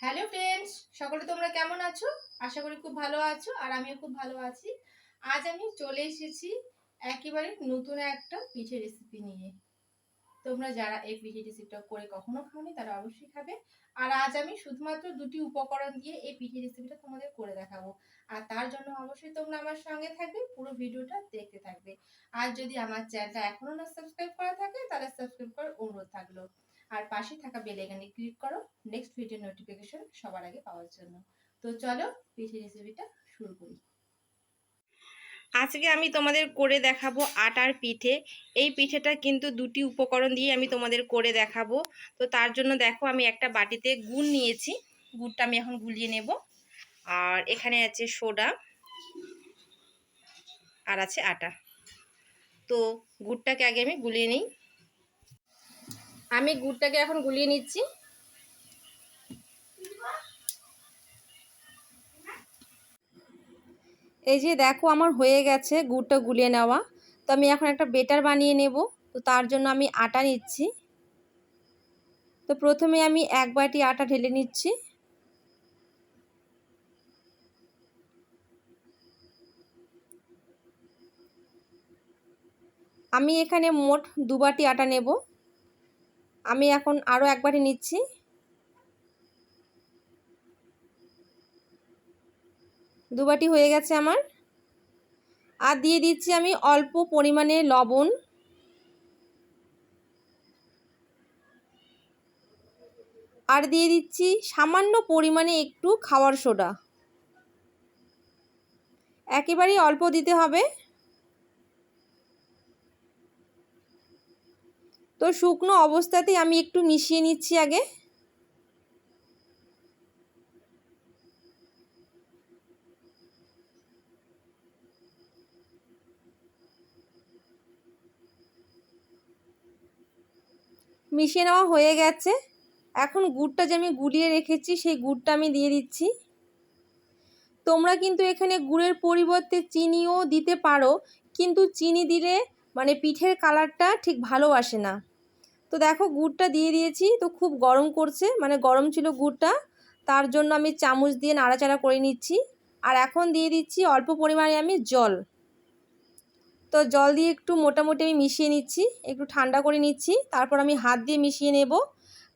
Hello friends, সকলে তোমরা কেমন আছো? আশা করি খুব ভালো আছো আর আমিও খুব ভালো আছি। আজ আমি চলে এসেছি একেবারে নতুন একটা পিঠে রেসিপি নিয়ে। তোমরা যারা এই পিঠে রেসিপিটা করে কখনো খাওনি তারা অবশ্যই খাবে। আর আজ আমি শুধুমাত্র দুটি উপকরণ দিয়ে এই পিঠে রেসিপিটা তোমাদের করে দেখাবো। আর তার জন্য অবশ্যই তোমরা আমার সঙ্গে থাকবে, পুরো ভিডিওটা দেখতে থাকবে। আর যদি আমার চ্যানেলটা এখনো না সাবস্ক্রাইব করা থাকে তাহলে সাবস্ক্রাইব করার অনুরোধ থাকলো। আর পাশে থাকা বেল আইকনে ক্লিক করো নেক্সট ভিডিও নোটিফিকেশন সবার আগে পাওয়ার জন্য। তো চলো পিঠে রেসিপিটা শুরু করি। আজকে আমি তোমাদের করে দেখাবো আটার পিঠে। এই পিঠেটা কিন্তু দুটি উপকরণ দিয়ে আমি তোমাদের করে দেখাবো। তো তার জন্য দেখো আমি একটা বাটিতে গুড় নিয়েছি, গুড়টা আমি এখন গুলিয়ে নেব। আর এখানে আছে সোডা আর আছে আটা। তো গুড়টাকে আগে আমি গুলিয়ে নিই। আমি গুড়টাকে এখন গুলিয়ে নিচ্ছি। এই যে দেখো আমার হয়ে গেছে গুড়টা গুলিয়ে নেওয়া। তো আমি এখন একটা বেটার বানিয়ে নেব। তো তার জন্য আমি আটা নিচ্ছি। তো প্রথমে আমি এক বাটি আটা ঢেলে নিচ্ছি। আমি এখানে মোট 2 বাটি আটা নেব। আমি এখন আরও এক বাটি নিচ্ছি। দু বাটি হয়ে গেছে আমার। আর দিয়ে দিচ্ছি আমি অল্প পরিমাণে লবণ। আর দিয়ে দিচ্ছি সামান্য পরিমাণে একটু খাওয়ার সোডা। একেবারেই অল্প দিতে হবে। তো শুকনো অবস্থাতেই আমি একটু মিশিয়ে নিচ্ছি আগে। মিশিয়ে নেওয়া হয়ে গেছে। এখন গুড়টা যে আমি গুলিয়ে রেখেছি সেই গুড়টা আমি দিয়ে দিচ্ছি। তোমরা কিন্তু এখানে গুড়ের পরিবর্তে চিনিও দিতে পারো, কিন্তু চিনি দিলে মানে পিঠের কালারটা ঠিক ভালো আসে না। তো দেখো গুড়টা দিয়ে দিয়েছি। তো খুব গরম করছে, মানে গরম ছিল গুড়টা, তার জন্য আমি চামচ দিয়ে নাড়াচাড়া করে নিচ্ছি। আর এখন দিয়ে দিচ্ছি অল্প পরিমাণে আমি জল। তো জল দিয়ে একটু মোটামুটি আমি মিশিয়ে নিচ্ছি, একটু ঠান্ডা করে নিচ্ছি। তারপর আমি হাত দিয়ে মিশিয়ে নেব,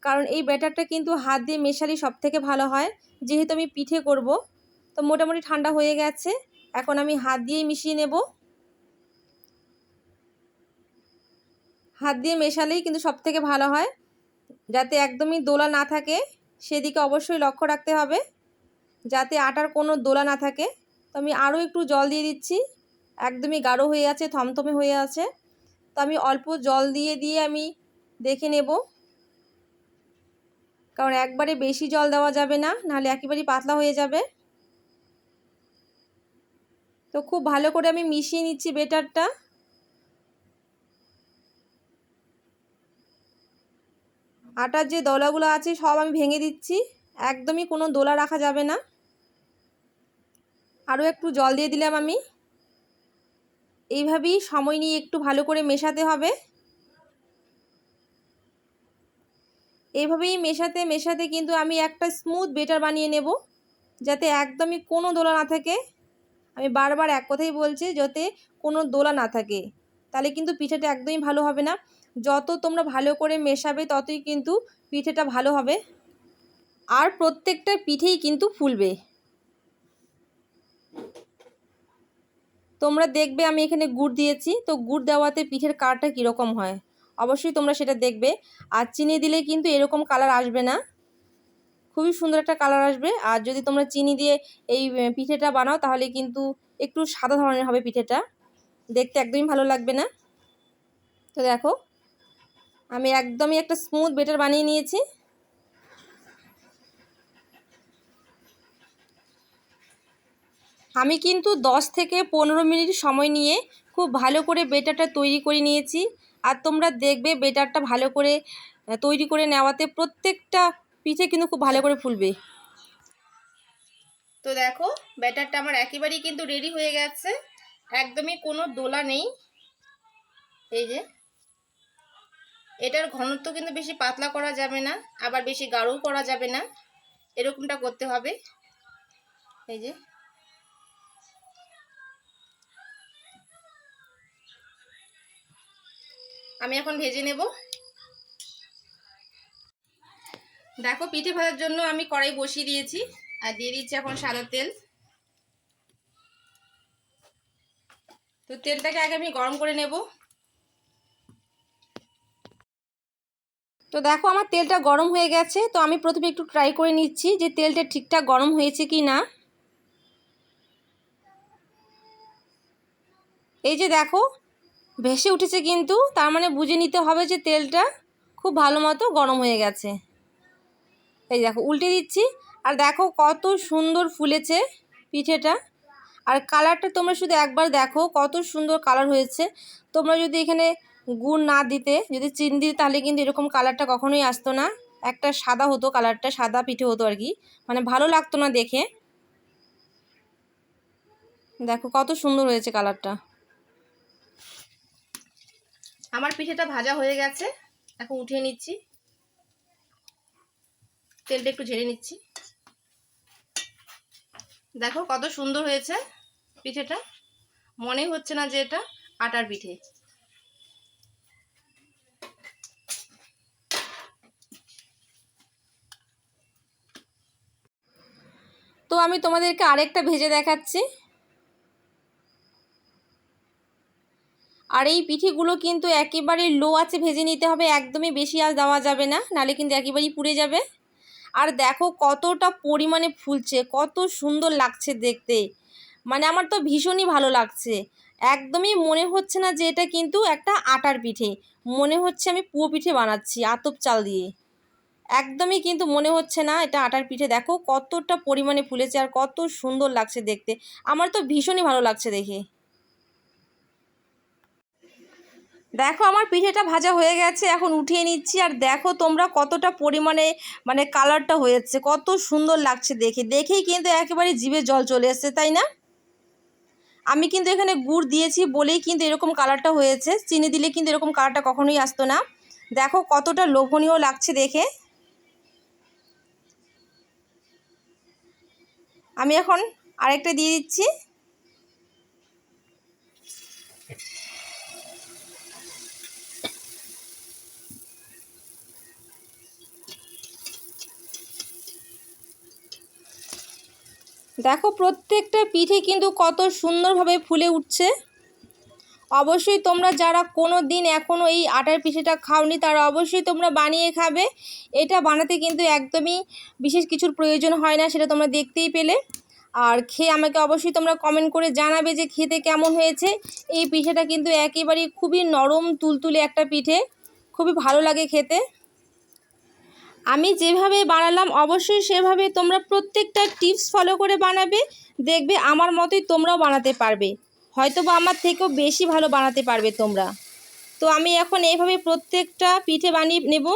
কারণ এই ব্যাটারটা কিন্তু হাত দিয়ে মেশালে সবথেকে ভালো হয়, যেহেতু আমি পিঠে করব। তো মোটামুটি ঠান্ডা হয়ে গেছে, এখন আমি হাত দিয়েই মিশিয়ে নেব। হাত দিয়ে মেশালেই কিন্তু সবথেকে ভালো হয়, যাতে একদমই দোলা না থাকে সেদিকে অবশ্যই লক্ষ্য রাখতে হবে, যাতে আটার কোনো দোলা না থাকে। তো আমি আরও একটু জল দিয়ে দিচ্ছি। একদমই গাঢ় হয়ে আছে, থমথমে হয়ে আছে। তো আমি অল্প জল দিয়ে দিয়ে আমি দেখে নেব, কারণ একবারে বেশি জল দেওয়া যাবে না, নাহলে একেবারেই পাতলা হয়ে যাবে। তো খুব ভালো করে আমি মিশিয়ে নিচ্ছি বেটারটা। আটার যে দলাগুলো আছে সব আমি ভেঙে দিচ্ছি, একদমই কোনো দোলা রাখা যাবে না। আরও একটু জল দিয়ে দিলাম আমি। এইভাবেই সময় নিয়ে একটু ভালো করে মেশাতে হবে। এইভাবেই মেশাতে মেশাতে কিন্তু আমি একটা স্মুথ বেটার বানিয়ে নেব, যাতে একদমই কোনো দোলা না থাকে। আমি বারবার এক কথাই বলছি, যাতে কোনো দোলা না থাকে, তাহলে কিন্তু পিঠেটা একদমই ভালো হবে না। যত তোমরা ভালো করে মেশাবে ততই কিন্তু পিঠেটা ভালো হবে, আর প্রত্যেকটা পিঠেই কিন্তু ফুলবে। তোমরা দেখবে আমি এখানে গুড় দিয়েছি, তো গুড় দেওয়াতে পিঠের কালারটা কীরকম হয় অবশ্যই তোমরা সেটা দেখবে। আর চিনি দিলে কিন্তু এরকম কালার আসবে না, খুবই সুন্দর একটা কালার আসবে। আর যদি তোমরা চিনি দিয়ে এই পিঠেটা বানাও তাহলে কিন্তু একটু সাদা ধরনের হবে পিঠেটা, দেখতে একদমই ভালো লাগবে না। তো দেখো আমি একদমই একটা স্মুথ বেটার বানিয়ে নিয়েছি। আমি কিন্তু 10 থেকে 15 মিনিট সময় নিয়ে খুব ভালো করে বেটারটা তৈরি করে নিয়েছি। আর তোমরা দেখবে বেটারটা ভালো করে তৈরি করে নেওয়াতে প্রত্যেকটা পিঠে কিন্তু খুব ভালো করে ফুলবে। তো দেখো ব্যাটারটা আমার একেবারেই কিন্তু রেডি হয়ে গেছে, একদমই কোনো দোলা নেই। এই যে এটার ঘনত্ব কিন্তু বেশি পাতলা করা যাবে না, আবার বেশি গাঢ়ও করা যাবে না। এরকমটা করতে হবে। এই যে আমি এখন ভেজে নেব। দেখো পিঠে ভাজার জন্য আমি কড়াই বসিয়ে দিয়েছি আর দিয়ে দিচ্ছি এখন সাদা তেল। তো তেলটাকে আগে আমি গরম করে নেব। তো দেখো আমার তেলটা গরম হয়ে গেছে। তো আমি প্রথমে একটু ট্রাই করে নিচ্ছি যে তেলটা ঠিকঠাক গরম হয়েছে কি না। এই যে দেখো ভেসে উঠেছে, কিন্তু তার মানে বুঝে নিতে হবে যে তেলটা খুব ভালো মতো গরম হয়ে গেছে। এই দেখো উল্টে দিচ্ছি আর দেখো কত সুন্দর ফুলেছে পিঠেটা। আর কালারটা তোমরা শুধু একবার দেখো কত সুন্দর কালার হয়েছে। তোমরা যদি এখানে গুড় না দিতে, যদি চিনি দিতে, তাহলে কিন্তু এরকম কালারটা কখনোই আসতো না। একটা সাদা হতো, কালারটা সাদা পিঠে হতো আর কি, মানে ভালো লাগতো না দেখে। দেখো কত সুন্দর হয়েছে কালারটা। আমার পিঠেটা ভাজা হয়ে গেছে, এখন উঠিয়ে নিচ্ছি। তেলটা একটু ঝেড়ে নিচ্ছি। দেখো কত সুন্দর হয়েছে পিঠেটা, মনেই হচ্ছে না যে এটা আটার পিঠে। তো আমি তোমাদেরকে আরেকটা ভেজে দেখাচ্ছি। আর এই পিঠেগুলো কিন্তু একেবারে লো আঁচে ভেজে নিতে হবে, একদমই বেশি আঁচ দেওয়া যাবে না, নাহলে কিন্তু একেবারেই পুড়ে যাবে। আর দেখো কতটা পরিমাণে ফুলছে, কত সুন্দর লাগছে দেখতে, মানে আমার তো ভীষণই ভালো লাগছে। একদমই মনে হচ্ছে না যে এটা কিন্তু একটা আটার পিঠে, মনে হচ্ছে আমি পুয়ো পিঠে বানাচ্ছি আতপ চাল দিয়ে। একদমই কিন্তু মনে হচ্ছে না এটা আটার পিঠে। দেখো কতটা পরিমাণে ফুলেছে আর কত সুন্দর লাগছে দেখতে, আমার তো ভীষণই ভালো লাগছে দেখে। দেখো আমার পিঠেটা ভাজা হয়ে গেছে, এখন উঠিয়ে নিচ্ছি। আর দেখো তোমরা কতটা পরিমাণে মানে কালারটা হয়েছে, কত সুন্দর লাগছে দেখে, দেখেই কিন্তু একেবারে জিভে জল চলে এসছে, তাই না? আমি কিন্তু এখানে গুড় দিয়েছি বলেই কিন্তু এরকম কালারটা হয়েছে, চিনি দিলে কিন্তু এরকম কালারটা কখনোই আসতো না। দেখো কতটা লোভনীয় লাগছে দেখে। আমি এখন আরেকটা দিয়ে দিচ্ছি। দেখো প্রত্যেকটা পিঠে কিন্তু কত সুন্দরভাবে ফুলে উঠছে। অবশ্যই তোমরা যারা কোনো দিন এখনও এই আটার পিঠেটা খাওনি, তারা অবশ্যই তোমরা বানিয়ে খাবে। এটা বানাতে কিন্তু একদমই বিশেষ কিছুর প্রয়োজন হয় না, সেটা তোমরা দেখতেই পেলে। আর খেয়ে আমাকে অবশ্যই তোমরা কমেন্ট করে জানাবে যে খেতে কেমন হয়েছে। এই পিঠেটা কিন্তু একেবারেই খুবই নরম তুলতুলে একটা পিঠে, খুবই ভালো লাগে খেতে। আমি যেভাবে বানালাম অবশ্যই সেভাবে তোমরা প্রত্যেকটা টিপস ফলো করে বানাবে, দেখবে আমার মতোই তোমরাও বানাতে পারবে, হয়তো বা আমার থেকেও বেশি ভালো বানাতে পারবে তোমরা। তো আমি এখন এইভাবে প্রত্যেকটা পিঠে বানিয়ে নেব।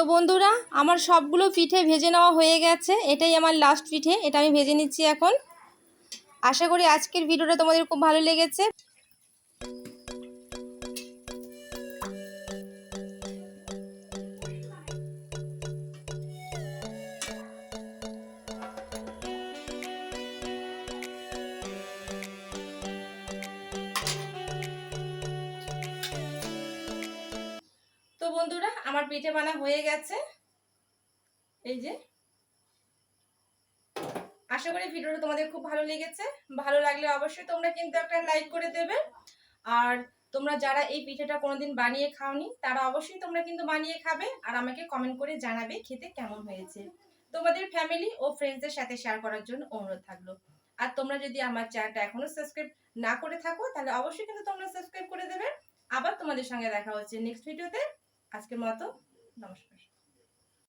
তো বন্ধুরা, আমার সবগুলো পিঠে ভেজে নেওয়া হয়ে গেছে। এটাই আমার লাস্ট পিঠে, এটা আমি ভেজে নিচ্ছি এখন। আশা করি আজকের ভিডিওটা তোমাদের খুব ভালো লেগেছে। তো বন্ধুরা, আমার পিঠে বানা হয়ে গেছে। এই যে, আশা করি ভিডিওটা তোমাদের খুব ভালো লেগেছে। ভালো লাগলে অবশ্যই তোমরা কিন্তু একটা লাইক করে দেবে। আর তোমরা যারা এই পিঠেটা কোনোদিন বানিয়ে খাওনি, তারা অবশ্যই তোমরা কিন্তু বানিয়ে খাবে আর আমাকে কমেন্ট করে জানাবে খেতে কেমন হয়েছে। তোমাদের ফ্যামিলি ও ফ্রেন্ডসদের সাথে শেয়ার করার জন্য অনুরোধ থাকলো। আর তোমরা যদি আমার চ্যানেলটা এখনো সাবস্ক্রাইব না করে থাকো, তাহলে অবশ্যই কিন্তু তোমরা সাবস্ক্রাইব করে দেবে। আবার তোমাদের সঙ্গে দেখা হচ্ছে নেক্সট ভিডিওতে। আজকের মতো নমস্কার।